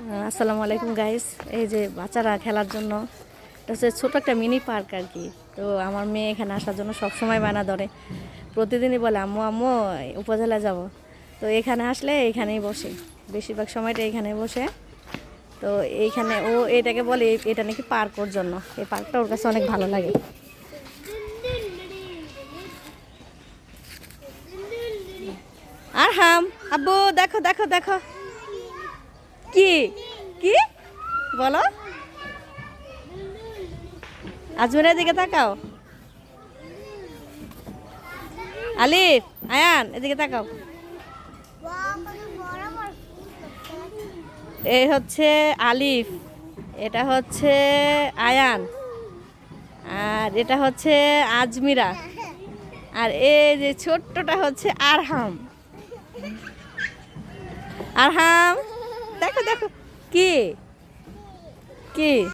আসসালামু আলাইকুম গাইস। এই যে বাচ্চারা খেলার জন্য এটা হচ্ছে ছোটো একটা মিনি পার্ক আর কি। তো আমার মেয়ে এখানে আসার জন্য সব সময় বায়না ধরে, প্রতিদিনই বলে আম্মু আম্মু উপজেলা যাব। তো এখানে আসলে এইখানেই বসে, বেশিরভাগ সময়টা এইখানেই বসে। তো এইখানে ও এটাকে বলে এটা নাকি পার্ক ওর জন্য, এই পার্কটা ওর কাছে অনেক ভালো লাগে। আর হাম আব্বু দেখো দেখো দেখো কি কি বলো, আজমিরের দিকে তাকাও। আলিফ, আয়ান এদিকে তাকাও। এই হচ্ছে আলিফ, এটা হচ্ছে আয়ান, আর এটা হচ্ছে আজমিরা, আর এই যে ছোট্টটা হচ্ছে আরহাম। আরহাম দেখো দেখো কি কি